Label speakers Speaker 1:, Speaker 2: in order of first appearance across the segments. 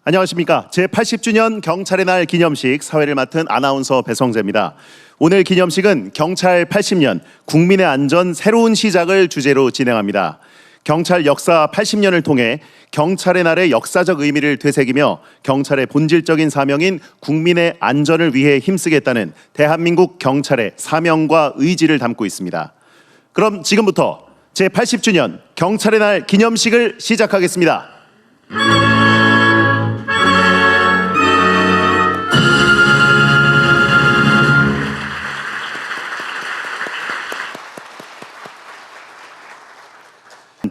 Speaker 1: 안녕하십니까. 제80주년 경찰의 날 기념식 사회를 맡은 아나운서 배성재입니다. 오늘 기념식은 경찰 80년, 국민의 안전 새로운 시작을 주제로 진행합니다. 경찰 역사 80년을 통해 경찰의 날의 역사적 의미를 되새기며 경찰의 본질적인 사명인 국민의 안전을 위해 힘쓰겠다는 대한민국 경찰의 사명과 의지를 담고 있습니다. 그럼 지금부터 제80주년 경찰의 날 기념식을 시작하겠습니다.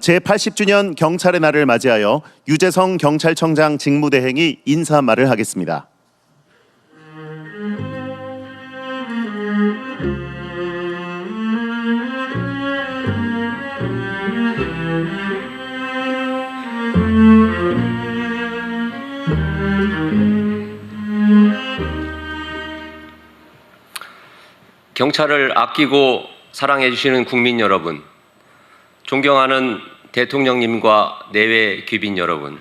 Speaker 1: 제80주년 경찰의 날을 맞이하여 유재성 경찰청장 직무대행이 인사말을 하겠습니다.
Speaker 2: 경찰을 아끼고 사랑해 주시는 국민 여러분, 존경하는 대통령님과 내외 귀빈 여러분,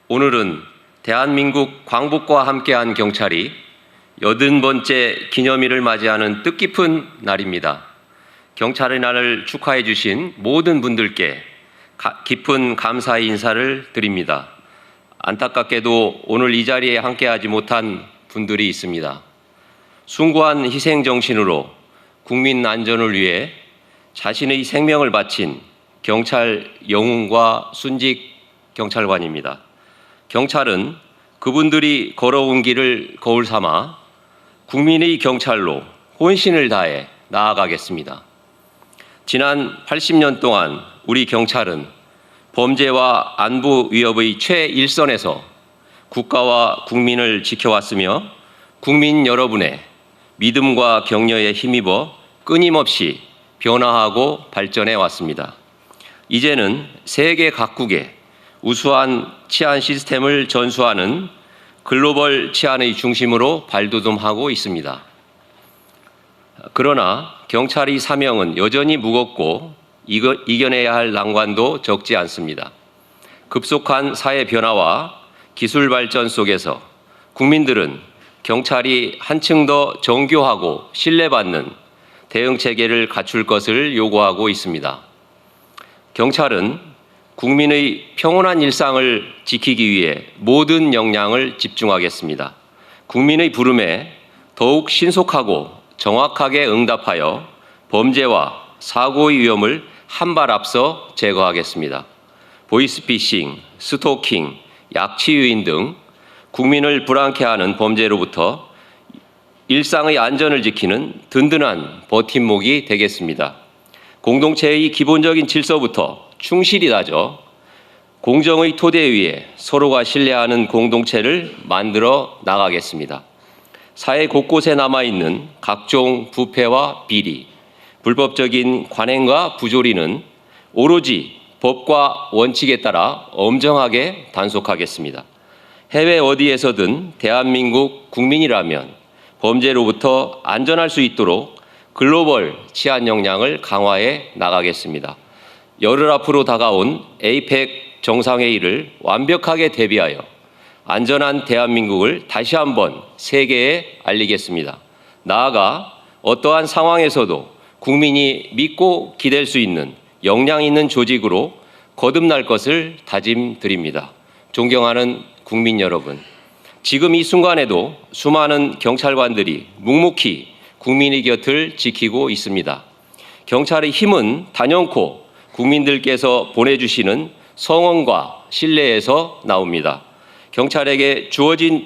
Speaker 2: 오늘은 대한민국 광복과 함께한 경찰이 80번째 기념일을 맞이하는 뜻깊은 날입니다. 경찰의 날을 축하해 주신 모든 분들께 깊은 감사의 인사를 드립니다. 안타깝게도 오늘 이 자리에 함께하지 못한 분들이 있습니다. 숭고한 희생 정신으로 국민 안전을 위해 자신의 생명을 바친 경찰 영웅과 순직 경찰관입니다. 경찰은 그분들이 걸어온 길을 거울 삼아 국민의 경찰로 혼신을 다해 나아가겠습니다. 지난 80년 동안 우리 경찰은 범죄와 안보 위협의 최일선에서 국가와 국민을 지켜왔으며 국민 여러분의 믿음과 격려에 힘입어 끊임없이 변화하고 발전해 왔습니다. 이제는 세계 각국의 우수한 치안 시스템을 전수하는 글로벌 치안의 중심으로 발돋움하고 있습니다. 그러나 경찰의 사명은 여전히 무겁고 이겨내야 할 난관도 적지 않습니다. 급속한 사회 변화와 기술 발전 속에서 국민들은 경찰이 한층 더 정교하고 신뢰받는 대응 체계를 갖출 것을 요구하고 있습니다. 경찰은 국민의 평온한 일상을 지키기 위해 모든 역량을 집중하겠습니다. 국민의 부름에 더욱 신속하고 정확하게 응답하여 범죄와 사고의 위험을 한 발 앞서 제거하겠습니다. 보이스피싱, 스토킹, 약취 유인 등 국민을 불안케 하는 범죄로부터 일상의 안전을 지키는 든든한 버팀목이 되겠습니다. 공동체의 기본적인 질서부터 충실히 다져 공정의 토대 위에 서로가 신뢰하는 공동체를 만들어 나가겠습니다. 사회 곳곳에 남아있는 각종 부패와 비리, 불법적인 관행과 부조리는 오로지 법과 원칙에 따라 엄정하게 단속하겠습니다. 해외 어디에서든 대한민국 국민이라면 범죄로부터 안전할 수 있도록 글로벌 치안 역량을 강화해 나가겠습니다. 열흘 앞으로 다가온 에이펙 정상회의를 완벽하게 대비하여 안전한 대한민국을 다시 한번 세계에 알리겠습니다. 나아가 어떠한 상황에서도 국민이 믿고 기댈 수 있는 역량 있는 조직으로 거듭날 것을 다짐드립니다. 존경하는 국민 여러분, 지금 이 순간에도 수많은 경찰관들이 묵묵히 국민의 곁을 지키고 있습니다. 경찰의 힘은 단연코 국민들께서 보내주시는 성원과 신뢰에서 나옵니다. 경찰에게 주어진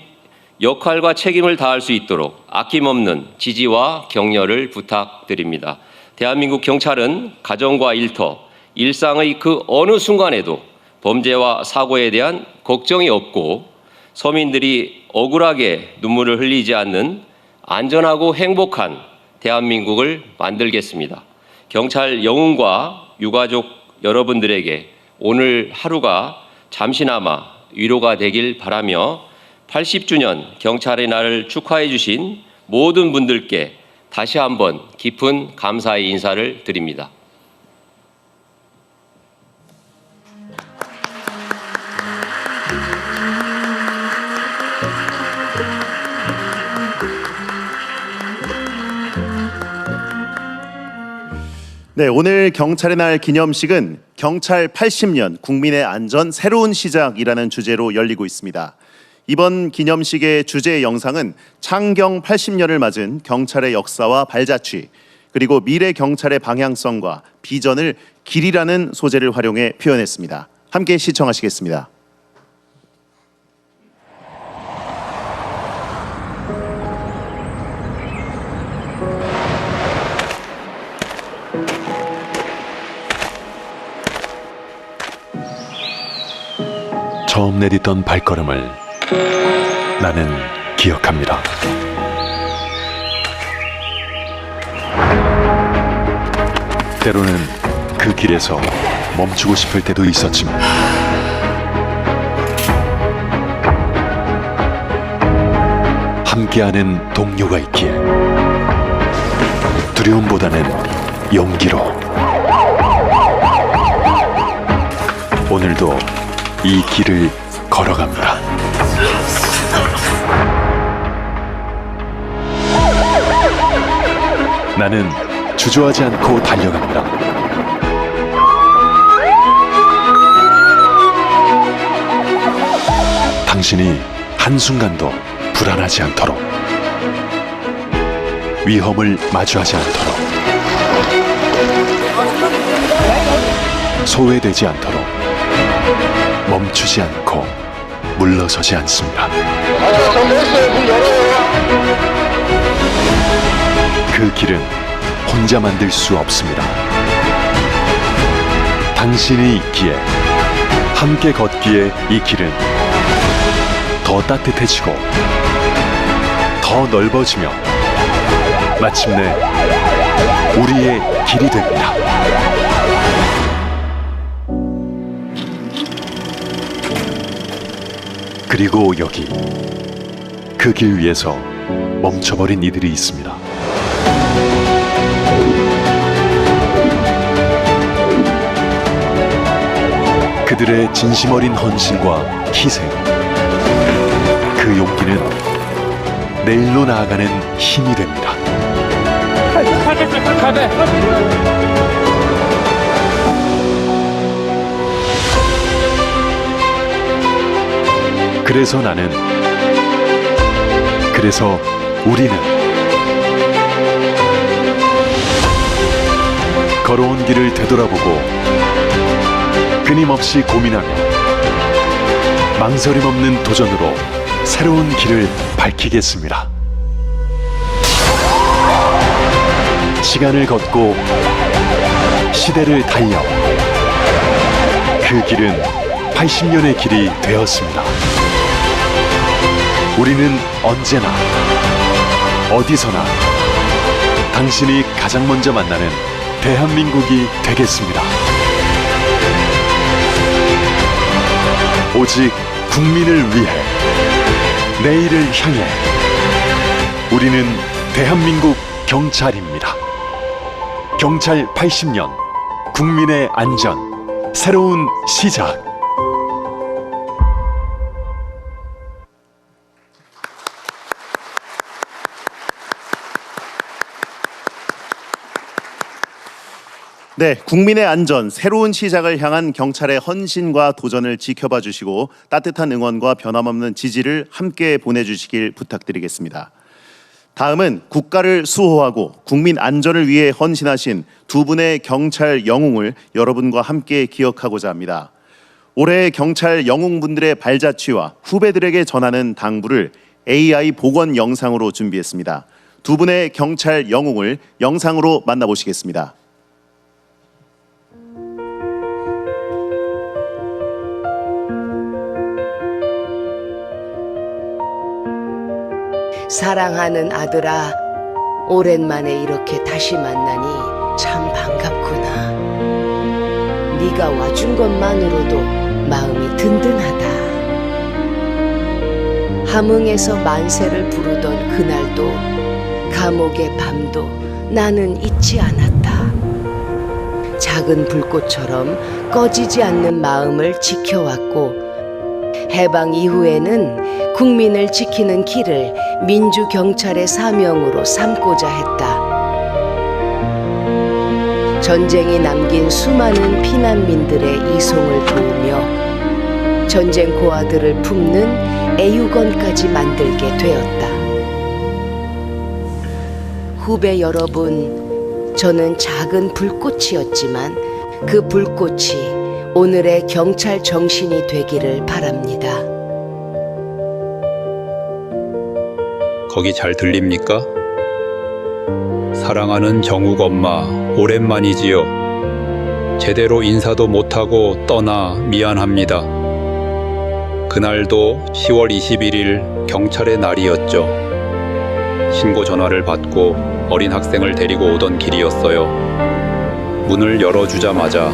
Speaker 2: 역할과 책임을 다할 수 있도록 아낌없는 지지와 격려를 부탁드립니다. 대한민국 경찰은 가정과 일터, 일상의 그 어느 순간에도 범죄와 사고에 대한 걱정이 없고 서민들이 억울하게 눈물을 흘리지 않는 안전하고 행복한 대한민국을 만들겠습니다. 경찰 영웅과 유가족 여러분들에게 오늘 하루가 잠시나마 위로가 되길 바라며 80주년 경찰의 날을 축하해 주신 모든 분들께 다시 한번 깊은 감사의 인사를 드립니다.
Speaker 1: 네, 오늘 경찰의 날 기념식은 경찰 80년 국민의 안전 새로운 시작이라는 주제로 열리고 있습니다. 이번 기념식의 주제 영상은 창경 80년을 맞은 경찰의 역사와 발자취, 그리고 미래 경찰의 방향성과 비전을 길이라는 소재를 활용해 표현했습니다. 함께 시청하시겠습니다.
Speaker 3: 처음 내딛던 발걸음을 나는 기억합니다. 때로는 그 길에서 멈추고 싶을 때도 있었지만 함께하는 동료가 있기에 두려움보다는 용기로 오늘도 이 길을 걸어갑니다. 나는 주저하지 않고 달려갑니다. 당신이 한순간도 불안하지 않도록, 위험을 마주하지 않도록, 소외되지 않도록 멈추지 않고 물러서지 않습니다. 그 길은 혼자 만들 수 없습니다. 당신이 있기에, 함께 걷기에 이 길은 더 따뜻해지고 더 넓어지며 마침내 우리의 길이 됩니다. 그리고 여기 그 길 위에서 멈춰버린 이들이 있습니다. 그들의 진심 어린 헌신과 희생, 그 용기는 내일로 나아가는 힘이 됩니다. 그래서 우리는 걸어온 길을 되돌아보고 끊임없이 고민하며 망설임 없는 도전으로 새로운 길을 밝히겠습니다. 시간을 걷고 시대를 달려 그 길은 80년의 길이 되었습니다. 우리는 언제나 어디서나 당신이 가장 먼저 만나는 대한민국이 되겠습니다. 오직 국민을 위해, 내일을 향해 우리는 대한민국 경찰입니다. 경찰 80년, 국민의 안전, 새로운 시작.
Speaker 1: 네, 국민의 안전, 새로운 시작을 향한 경찰의 헌신과 도전을 지켜봐 주시고 따뜻한 응원과 변함없는 지지를 함께 보내주시길 부탁드리겠습니다. 다음은 국가를 수호하고 국민 안전을 위해 헌신하신 두 분의 경찰 영웅을 여러분과 함께 기억하고자 합니다. 올해 경찰 영웅분들의 발자취와 후배들에게 전하는 당부를 AI 복원 영상으로 준비했습니다. 두 분의 경찰 영웅을 영상으로 만나보시겠습니다.
Speaker 4: 사랑하는 아들아, 오랜만에 이렇게 다시 만나니 참 반갑구나. 네가 와준 것만으로도 마음이 든든하다. 함흥에서 만세를 부르던 그날도, 감옥의 밤도 나는 잊지 않았다. 작은 불꽃처럼 꺼지지 않는 마음을 지켜왔고, 해방 이후에는 국민을 지키는 길을 민주경찰의 사명으로 삼고자 했다. 전쟁이 남긴 수많은 피난민들의 이송을 도우며 전쟁 고아들을 품는 애육원까지 만들게 되었다. 후배 여러분, 저는 작은 불꽃이었지만 그 불꽃이 오늘의 경찰 정신이 되기를 바랍니다.
Speaker 5: 거기 잘 들립니까? 사랑하는 정욱 엄마, 오랜만이지요. 제대로 인사도 못하고 떠나 미안합니다. 그날도 10월 21일 경찰의 날이었죠. 신고 전화를 받고 어린 학생을 데리고 오던 길이었어요. 문을 열어주자마자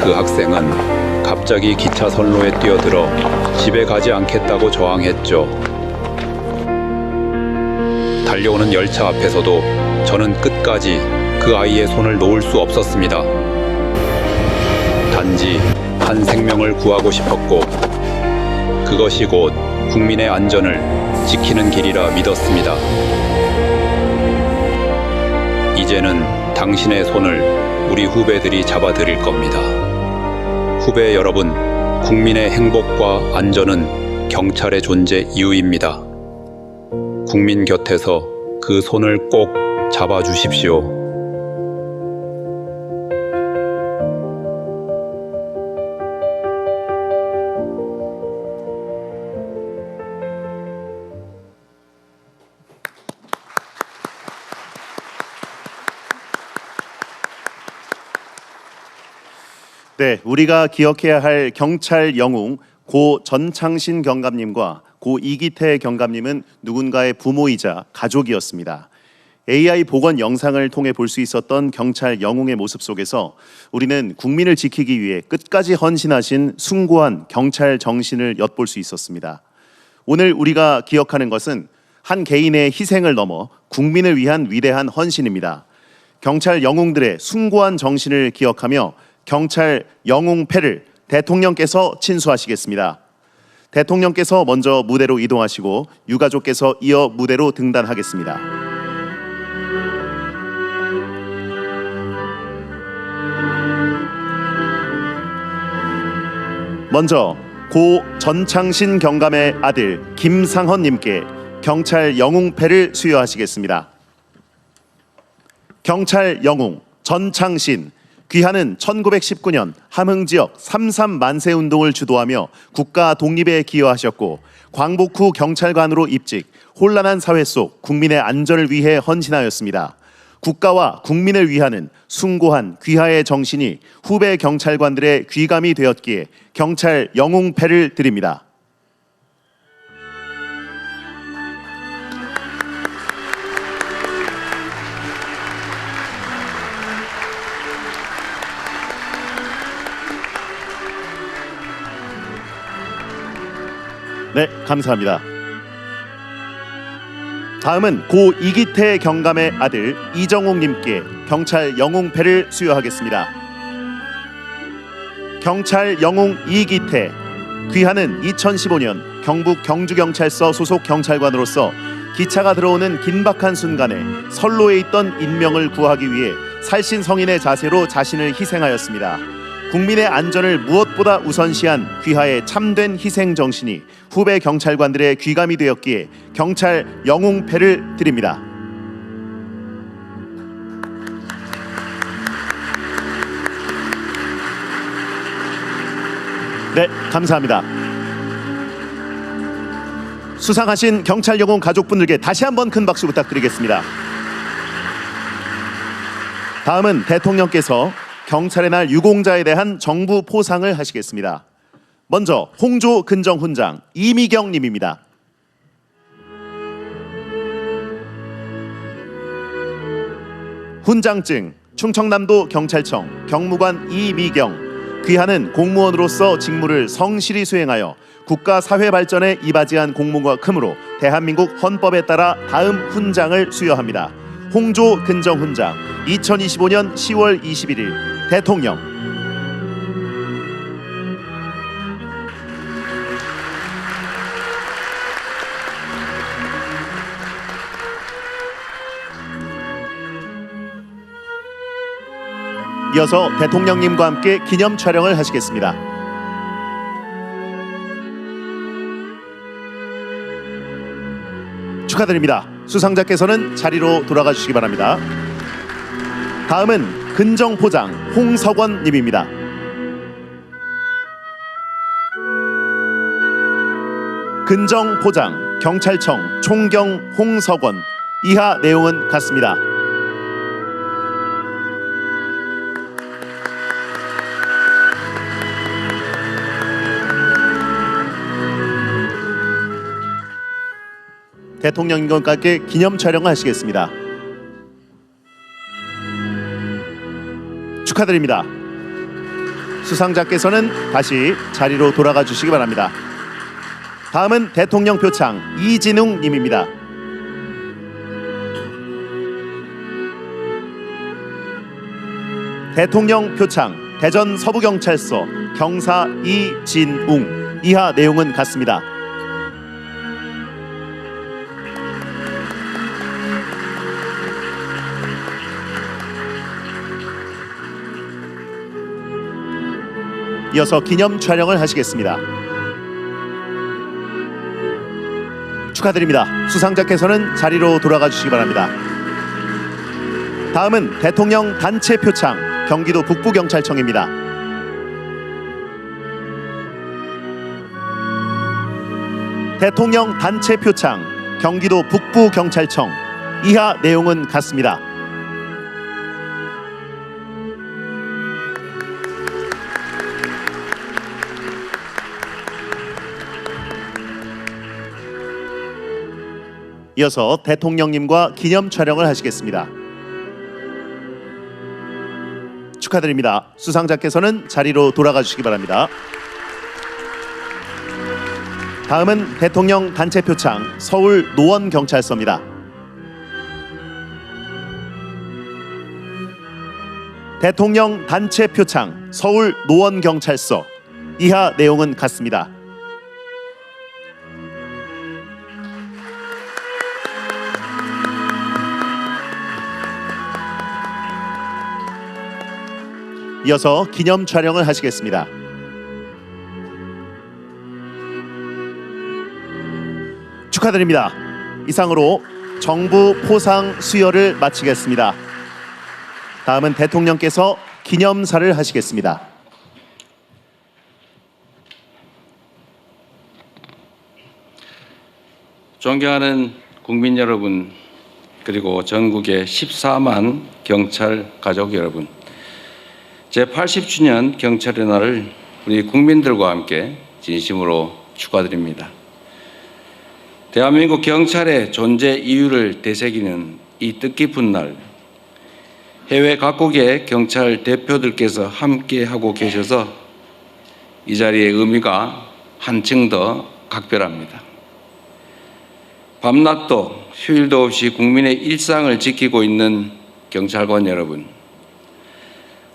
Speaker 5: 그 학생은 갑자기 기차 선로에 뛰어들어 집에 가지 않겠다고 저항했죠. 달려오는 열차 앞에서도 저는 끝까지 그 아이의 손을 놓을 수 없었습니다. 단지 한 생명을 구하고 싶었고 그것이 곧 국민의 안전을 지키는 길이라 믿었습니다. 이제는 당신의 손을 우리 후배들이 잡아드릴 겁니다. 후배 여러분, 국민의 행복과 안전은 경찰의 존재 이유입니다. 국민 곁에서 그 손을 꼭 잡아주십시오.
Speaker 1: 네, 우리가 기억해야 할 경찰 영웅 고 전창신 경감님과 고 이기태 경감님은 누군가의 부모이자 가족이었습니다. AI 복원 영상을 통해 볼 수 있었던 경찰 영웅의 모습 속에서 우리는 국민을 지키기 위해 끝까지 헌신하신 숭고한 경찰 정신을 엿볼 수 있었습니다. 오늘 우리가 기억하는 것은 한 개인의 희생을 넘어 국민을 위한 위대한 헌신입니다. 경찰 영웅들의 숭고한 정신을 기억하며 경찰 영웅패를 대통령께서 친수하시겠습니다. 대통령께서 먼저 무대로 이동하시고 유가족께서 이어 무대로 등단하겠습니다. 먼저 고 전창신 경감의 아들 김상헌님께 경찰 영웅패를 수여하시겠습니다. 경찰 영웅 전창신, 귀하는 1919년 함흥지역 3.3 만세운동을 주도하며 국가 독립에 기여하셨고 광복 후 경찰관으로 입직, 혼란한 사회 속 국민의 안전을 위해 헌신하였습니다. 국가와 국민을 위하는 숭고한 귀하의 정신이 후배 경찰관들의 귀감이 되었기에 경찰 영웅패를 드립니다. 네, 감사합니다. 다음은 고 이기태 경감의 아들 이정옥님께 경찰 영웅패를 수여하겠습니다. 경찰 영웅 이기태, 귀하는 2015년 경북 경주경찰서 소속 경찰관으로서 기차가 들어오는 긴박한 순간에 선로에 있던 인명을 구하기 위해 살신성인의 자세로 자신을 희생하였습니다. 국민의 안전을 무엇보다 우선시한 귀하의 참된 희생 정신이 후배 경찰관들의 귀감이 되었기에 경찰 영웅패를 드립니다. 네, 감사합니다. 수상하신 경찰 영웅 가족분들께 다시 한번 큰 박수 부탁드리겠습니다. 다음은 대통령께서 경찰의 날 유공자에 대한 정부 포상을 하시겠습니다. 먼저 홍조 근정 훈장 이미경 님입니다. 훈장증 충청남도 경찰청 경무관 이미경, 귀하는 공무원으로서 직무를 성실히 수행하여 국가 사회 발전에 이바지한 공무가 크므로 대한민국 헌법에 따라 다음 훈장을 수여합니다. 홍조 근정 훈장 2025년 10월 21일 대통령. 이어서 대통령님과 함께 기념 촬영을 하시겠습니다. 축하드립니다. 수상자께서는 자리로 돌아가 주시기 바랍니다. 다음은 근정포장 홍석원 님입니다. 근정포장 경찰청 총경 홍석원. 이하 내용은 같습니다. 대통령님과 함께 기념 촬영을 하시겠습니다. 축하드립니다. 수상자께서는 다시 자리로 돌아가 주시기 바랍니다. 다음은 대통령 표창 이진웅 님입니다. 대통령 표창 대전 서부경찰서 경사 이진웅. 이하 내용은 같습니다. 이어서 기념 촬영을 하시겠습니다. 축하드립니다. 수상자께서는 자리로 돌아가 주시기 바랍니다. 다음은 대통령 단체 표창 경기도 북부경찰청입니다. 대통령 단체 표창 경기도 북부경찰청. 이하 내용은 같습니다. 이어서 대통령님과 기념 촬영을 하시겠습니다. 축하드립니다. 수상자께서는 자리로 돌아가 주시기 바랍니다. 다음은 대통령 단체 표창 서울 노원경찰서입니다. 대통령 단체 표창 서울 노원경찰서. 이하 내용은 같습니다. 이어서 기념 촬영을 하시겠습니다. 축하드립니다. 이상으로 정부 포상 수여를 마치겠습니다. 다음은 대통령께서 기념사를 하시겠습니다.
Speaker 6: 존경하는 국민 여러분, 그리고 전국의 14만 경찰 가족 여러분, 제80주년 경찰의 날을 우리 국민들과 함께 진심으로 축하드립니다. 대한민국 경찰의 존재 이유를 되새기는 이 뜻깊은 날, 해외 각국의 경찰 대표들께서 함께하고 계셔서 이 자리의 의미가 한층 더 각별합니다. 밤낮도 휴일도 없이 국민의 일상을 지키고 있는 경찰관 여러분,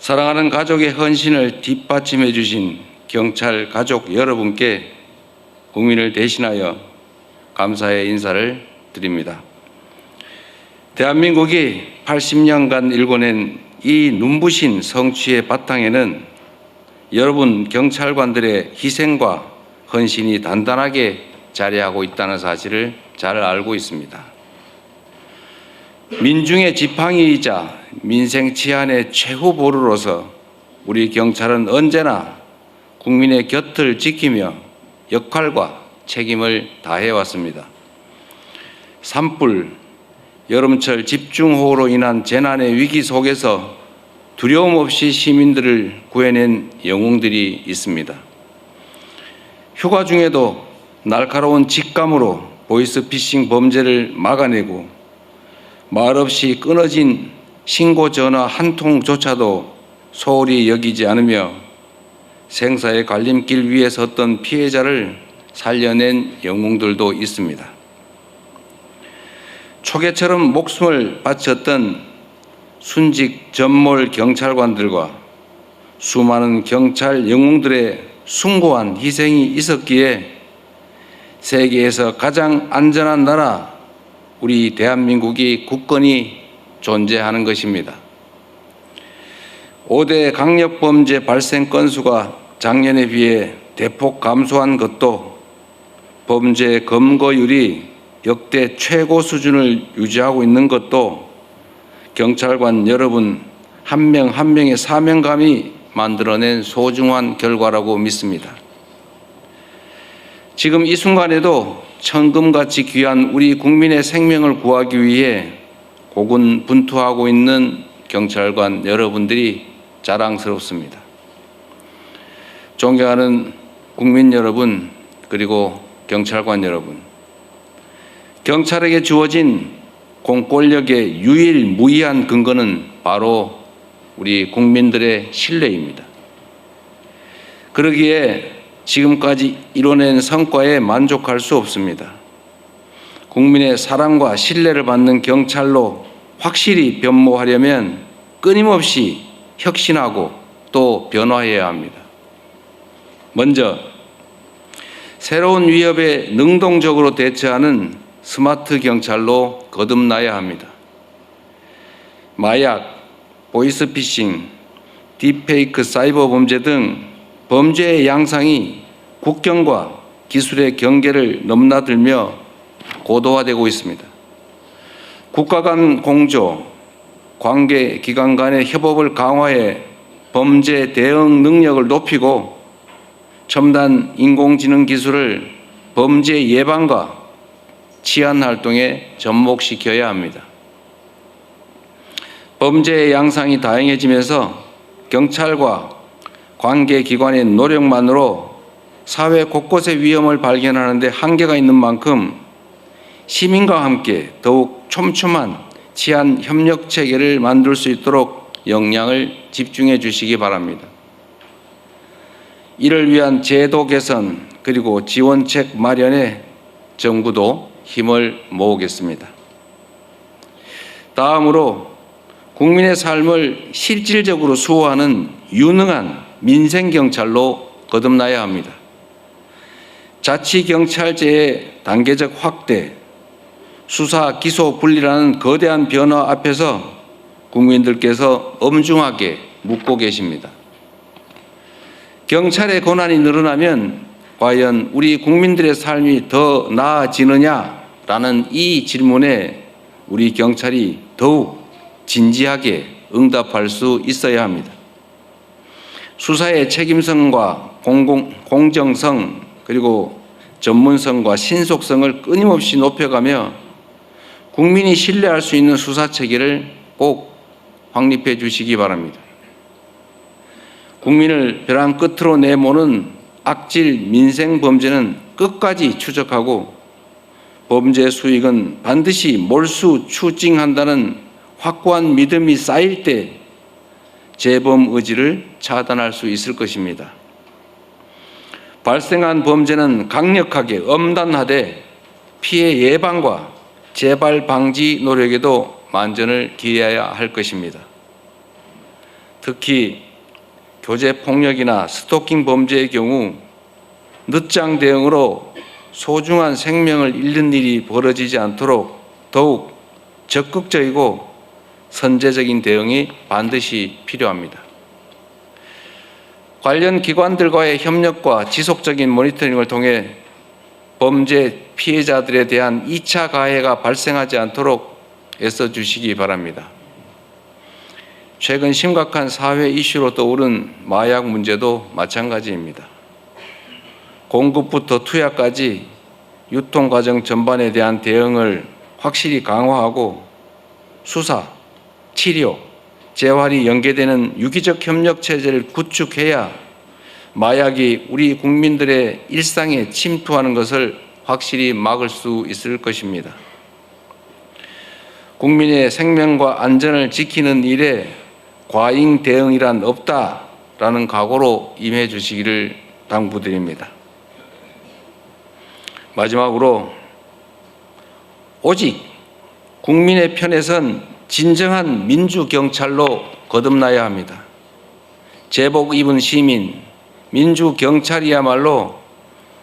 Speaker 6: 사랑하는 가족의 헌신을 뒷받침해 주신 경찰 가족 여러분께 국민을 대신하여 감사의 인사를 드립니다. 대한민국이 80년간 일궈낸 이 눈부신 성취의 바탕에는 여러분 경찰관들의 희생과 헌신이 단단하게 자리하고 있다는 사실을 잘 알고 있습니다. 민중의 지팡이이자 민생 치안의 최후 보루로서 우리 경찰은 언제나 국민의 곁을 지키며 역할과 책임을 다해왔습니다. 산불, 여름철 집중호우로 인한 재난의 위기 속에서 두려움 없이 시민들을 구해낸 영웅들이 있습니다. 휴가 중에도 날카로운 직감으로 보이스피싱 범죄를 막아내고 말없이 끊어진 신고 전화 한 통조차도 소홀히 여기지 않으며 생사의 갈림길 위에 섰던 피해자를 살려낸 영웅들도 있습니다. 초계처럼 목숨을 바쳤던 순직 전몰 경찰관들과 수많은 경찰 영웅들의 숭고한 희생이 있었기에 세계에서 가장 안전한 나라 우리 대한민국이 굳건히 존재하는 것입니다. 5대 강력범죄 발생 건수가 작년에 비해 대폭 감소한 것도 범죄 검거율이 역대 최고 수준을 유지하고 있는 것도 경찰관 여러분 한 명 한 명의 사명감이 만들어낸 소중한 결과라고 믿습니다. 지금 이 순간에도 천금같이 귀한 우리 국민의 생명을 구하기 위해 고군분투하고 있는 경찰관 여러분들이 자랑스럽습니다. 존경하는 국민 여러분, 그리고 경찰관 여러분, 경찰에게 주어진 공권력의 유일무이한 근거는 바로 우리 국민들의 신뢰입니다. 그러기에 지금까지 이뤄낸 성과에 만족할 수 없습니다. 국민의 사랑과 신뢰를 받는 경찰로 확실히 변모하려면 끊임없이 혁신하고 또 변화해야 합니다. 먼저 새로운 위협에 능동적으로 대처하는 스마트 경찰로 거듭나야 합니다. 마약, 보이스피싱, 딥페이크 사이버 범죄 등 범죄의 양상이 국경과 기술의 경계를 넘나들며 고도화되고 있습니다. 국가 간 공조, 관계 기관 간의 협업을 강화해 범죄 대응 능력을 높이고 첨단 인공지능 기술을 범죄 예방과 치안 활동에 접목시켜야 합니다. 범죄의 양상이 다양해지면서 경찰과 관계기관의 노력만으로 사회 곳곳의 위험을 발견하는 데 한계가 있는 만큼 시민과 함께 더욱 촘촘한 치안 협력 체계를 만들 수 있도록 역량을 집중해 주시기 바랍니다. 이를 위한 제도 개선 그리고 지원책 마련에 정부도 힘을 모으겠습니다. 다음으로 국민의 삶을 실질적으로 수호하는 유능한 민생경찰로 거듭나야 합니다. 자치경찰제의 단계적 확대, 수사, 기소 분리라는 거대한 변화 앞에서 국민들께서 엄중하게 묻고 계십니다. 경찰의 권한이 늘어나면 과연 우리 국민들의 삶이 더 나아지느냐라는 이 질문에 우리 경찰이 더욱 진지하게 응답할 수 있어야 합니다. 수사의 책임성과 공정성 그리고 전문성과 신속성을 끊임없이 높여가며 국민이 신뢰할 수 있는 수사 체계를 꼭 확립해 주시기 바랍니다. 국민을 벼랑 끝으로 내모는 악질 민생 범죄는 끝까지 추적하고 범죄 수익은 반드시 몰수 추징한다는 확고한 믿음이 쌓일 때 재범 의지를 차단할 수 있을 것입니다. 발생한 범죄는 강력하게 엄단하되 피해 예방과 재발 방지 노력에도 만전을 기해야 할 것입니다. 특히 교제폭력이나 스토킹 범죄의 경우 늦장 대응으로 소중한 생명을 잃는 일이 벌어지지 않도록 더욱 적극적이고 선제적인 대응이 반드시 필요합니다. 관련 기관들과의 협력과 지속적인 모니터링을 통해 범죄 피해자들에 대한 2차 가해가 발생하지 않도록 애써주시기 바랍니다. 최근 심각한 사회 이슈로 떠오른 마약 문제도 마찬가지입니다. 공급부터 투약까지 유통 과정 전반에 대한 대응을 확실히 강화하고 수사, 치료, 재활이 연계되는 유기적 협력 체제를 구축해야 마약이 우리 국민들의 일상에 침투하는 것을 확실히 막을 수 있을 것입니다. 국민의 생명과 안전을 지키는 일에 과잉 대응이란 없다라는 각오로 임해 주시기를 당부드립니다. 마지막으로 오직 국민의 편에 선 진정한 민주경찰로 거듭나야 합니다. 제복 입은 시민, 민주경찰이야말로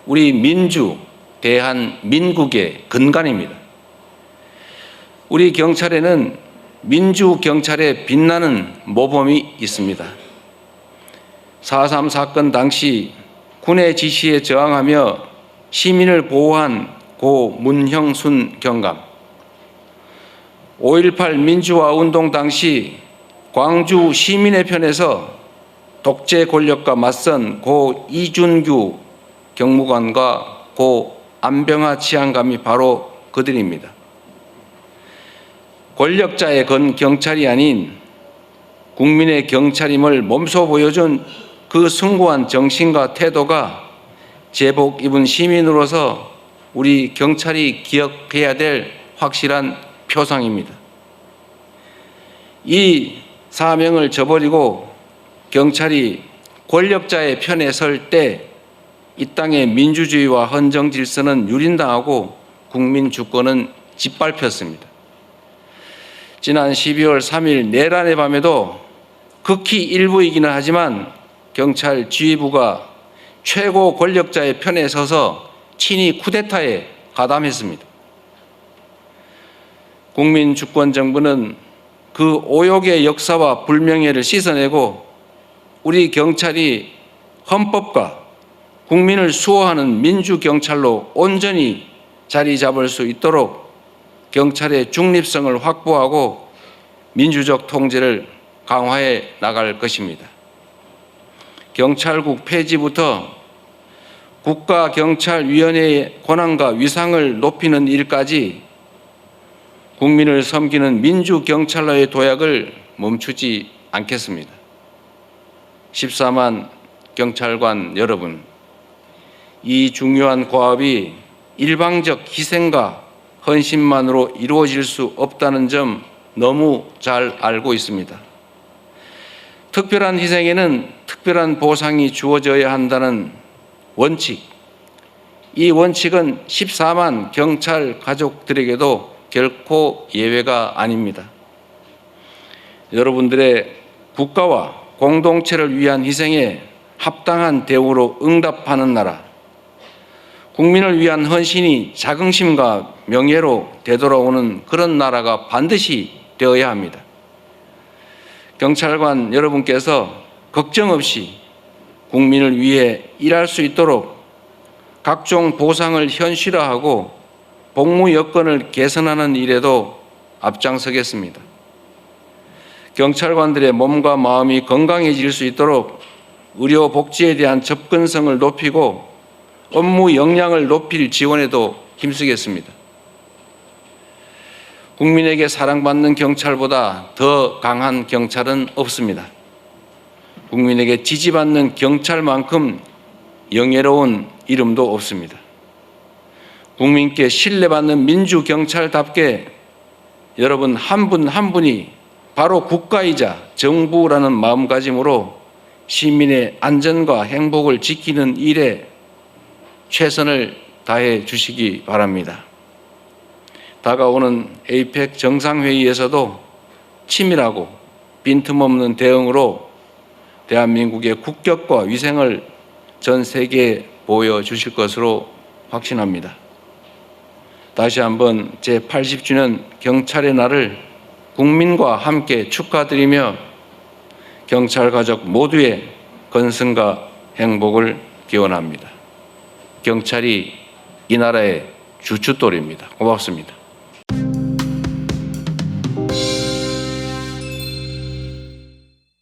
Speaker 6: 우리 민주, 대한민국의 근간입니다. 우리 경찰에는 민주경찰의 빛나는 모범이 있습니다. 4.3 사건 당시 군의 지시에 저항하며 시민을 보호한 고 문형순 경감, 5.18 민주화 운동 당시 광주 시민의 편에서 독재 권력과 맞선 고 이준규 경무관과 고 안병하 치안감이 바로 그들입니다. 권력자의 건 경찰이 아닌 국민의 경찰임을 몸소 보여준 그 숭고한 정신과 태도가 제복 입은 시민으로서 우리 경찰이 기억해야 될 확실한 표상입니다. 이 사명을 저버리고 경찰이 권력자의 편에 설 때 이 땅의 민주주의와 헌정 질서는 유린당하고 국민 주권은 짓밟혔습니다. 지난 12월 3일 내란의 밤에도 극히 일부이기는 하지만 경찰 지휘부가 최고 권력자의 편에 서서 친히 쿠데타에 가담했습니다. 국민 주권 정부는 그 오욕의 역사와 불명예를 씻어내고 우리 경찰이 헌법과 국민을 수호하는 민주경찰로 온전히 자리 잡을 수 있도록 경찰의 중립성을 확보하고 민주적 통제를 강화해 나갈 것입니다. 경찰국 폐지부터 국가경찰위원회의 권한과 위상을 높이는 일까지 국민을 섬기는 민주경찰로의 도약을 멈추지 않겠습니다. 14만 경찰관 여러분, 이 중요한 과업이 일방적 희생과 헌신만으로 이루어질 수 없다는 점 너무 잘 알고 있습니다. 특별한 희생에는 특별한 보상이 주어져야 한다는 원칙, 이 원칙은 14만 경찰 가족들에게도 결코 예외가 아닙니다. 여러분들의 국가와 공동체를 위한 희생에 합당한 대우로 응답하는 나라, 국민을 위한 헌신이 자긍심과 명예로 되돌아오는 그런 나라가 반드시 되어야 합니다. 경찰관 여러분께서 걱정 없이 국민을 위해 일할 수 있도록 각종 보상을 현실화하고 복무 여건을 개선하는 일에도 앞장서겠습니다. 경찰관들의 몸과 마음이 건강해질 수 있도록 의료 복지에 대한 접근성을 높이고 업무 역량을 높일 지원에도 힘쓰겠습니다. 국민에게 사랑받는 경찰보다 더 강한 경찰은 없습니다. 국민에게 지지받는 경찰만큼 영예로운 이름도 없습니다. 국민께 신뢰받는 민주경찰답게 여러분 한 분 한 분이 바로 국가이자 정부라는 마음가짐으로 시민의 안전과 행복을 지키는 일에 최선을 다해 주시기 바랍니다. 다가오는 에이펙 정상회의에서도 치밀하고 빈틈없는 대응으로 대한민국의 국격과 위생을 전 세계에 보여주실 것으로 확신합니다. 다시 한번 제80주년 경찰의 날을 국민과 함께 축하드리며 경찰 가족 모두의 건승과 행복을 기원합니다. 경찰이 이 나라의 주춧돌입니다. 고맙습니다.